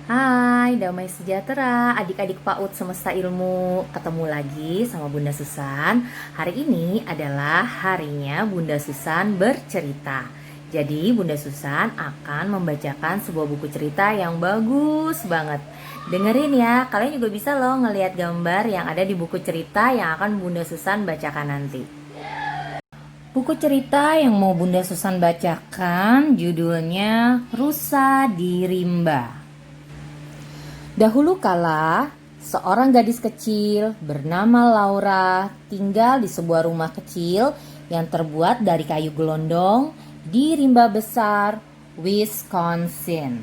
Hai, damai sejahtera adik-adik PAUD semesta ilmu. Ketemu lagi sama Bunda Susan. Hari ini adalah harinya Bunda Susan bercerita. Jadi Bunda Susan akan membacakan sebuah buku cerita yang bagus banget. Dengerin ya, kalian juga bisa loh ngelihat gambar yang ada di buku cerita yang akan Bunda Susan bacakan nanti. Buku cerita yang mau Bunda Susan bacakan judulnya Rusa di Rimba. Dahulu kala, seorang gadis kecil bernama Laura tinggal di sebuah rumah kecil yang terbuat dari kayu gelondong di Rimba Besar, Wisconsin.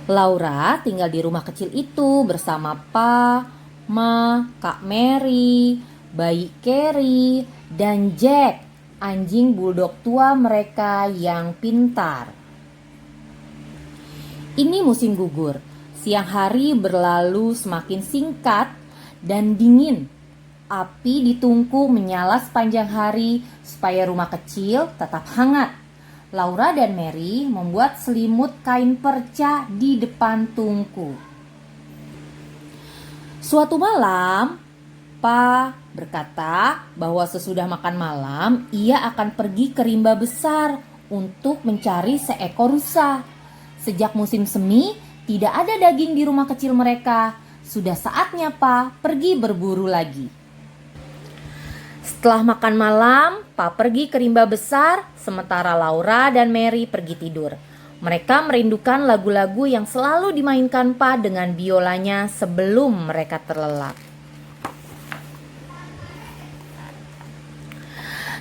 Laura tinggal di rumah kecil itu bersama Pa, Ma, Kak Mary, bayi Carrie, dan Jack, anjing bulldog tua mereka yang pintar. Ini musim gugur. Siang hari berlalu semakin singkat dan dingin. Api di tungku menyala sepanjang hari supaya rumah kecil tetap hangat. Laura dan Mary membuat selimut kain perca di depan tungku. Suatu malam, Pa berkata bahwa sesudah makan malam ia akan pergi ke rimba besar untuk mencari seekor rusa. Sejak musim semi, tidak ada daging di rumah kecil mereka. Sudah saatnya Pa pergi berburu lagi. Setelah makan malam, Pa pergi ke rimba besar, sementara Laura dan Mary pergi tidur. Mereka merindukan lagu-lagu yang selalu dimainkan Pa dengan biolanya sebelum mereka terlelap.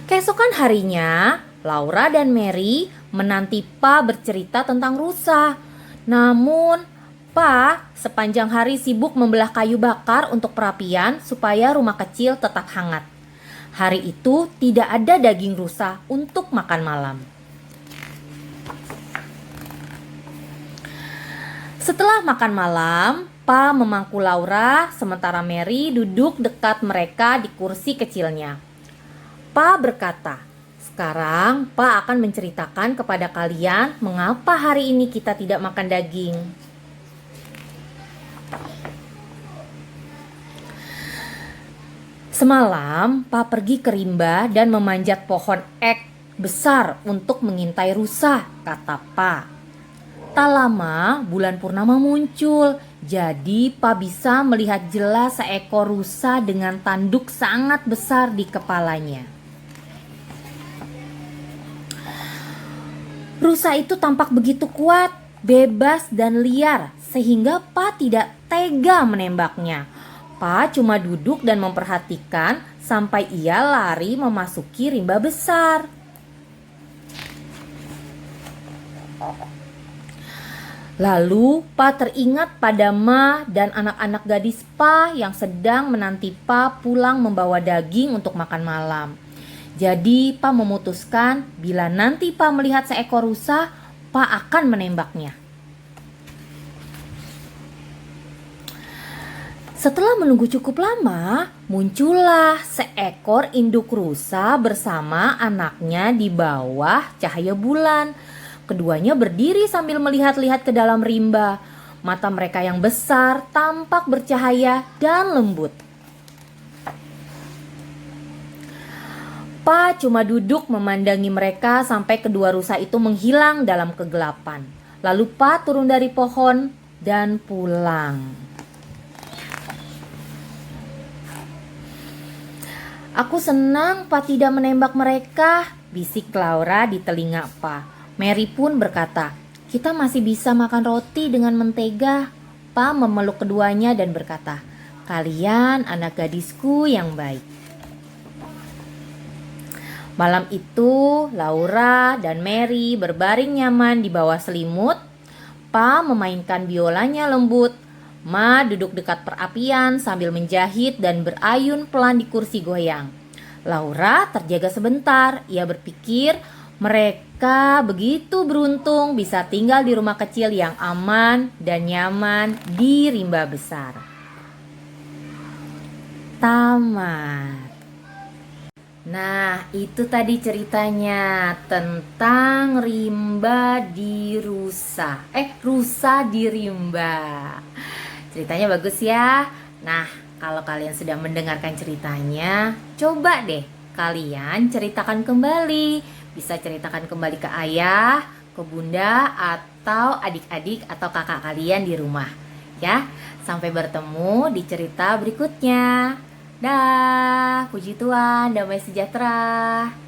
Keesokan harinya, Laura dan Mary menanti Pa bercerita tentang rusa. Namun, Pa sepanjang hari sibuk membelah kayu bakar untuk perapian supaya rumah kecil tetap hangat. Hari itu tidak ada daging rusa untuk makan malam. Setelah makan malam, Pa memangku Laura sementara Mary duduk dekat mereka di kursi kecilnya. Pa berkata, "Sekarang Pa akan menceritakan kepada kalian mengapa hari ini kita tidak makan daging." Semalam, Pa pergi ke rimba dan memanjat pohon ek besar untuk mengintai rusa, kata Pa. Tak lama, bulan purnama muncul, jadi Pa bisa melihat jelas seekor rusa dengan tanduk sangat besar di kepalanya. Rusa itu tampak begitu kuat, bebas dan liar sehingga Pa tidak tega menembaknya. Pa cuma duduk dan memperhatikan sampai ia lari memasuki rimba besar. Lalu Pa teringat pada Ma dan anak-anak gadis Pa yang sedang menanti Pa pulang membawa daging untuk makan malam. Jadi Pa memutuskan bila nanti Pa melihat seekor rusa, Pa akan menembaknya. Setelah menunggu cukup lama, muncullah seekor induk rusa bersama anaknya di bawah cahaya bulan. Keduanya berdiri sambil melihat-lihat ke dalam rimba. Mata mereka yang besar tampak bercahaya dan lembut. Pa cuma duduk memandangi mereka sampai kedua rusa itu menghilang dalam kegelapan. Lalu Pa turun dari pohon dan pulang. "Aku senang Pa tidak menembak mereka," bisik Laura di telinga Pa. Mary pun berkata, "Kita masih bisa makan roti dengan mentega." Pa memeluk keduanya dan berkata, "Kalian anak gadisku yang baik." Malam itu, Laura dan Mary berbaring nyaman di bawah selimut. Pa memainkan biolanya lembut. Ma duduk dekat perapian sambil menjahit dan berayun pelan di kursi goyang. Laura terjaga sebentar. Ia berpikir mereka begitu beruntung bisa tinggal di rumah kecil yang aman dan nyaman di rimba besar. Tamat. Nah, itu tadi ceritanya tentang rimba di rusa. Rusa di rimba. Ceritanya bagus ya. Nah, kalau kalian sudah mendengarkan ceritanya, coba deh kalian ceritakan kembali. Bisa ceritakan kembali ke ayah, ke bunda, atau adik-adik atau kakak kalian di rumah. Ya, sampai bertemu di cerita berikutnya. Dah, puji Tuhan, damai sejahtera.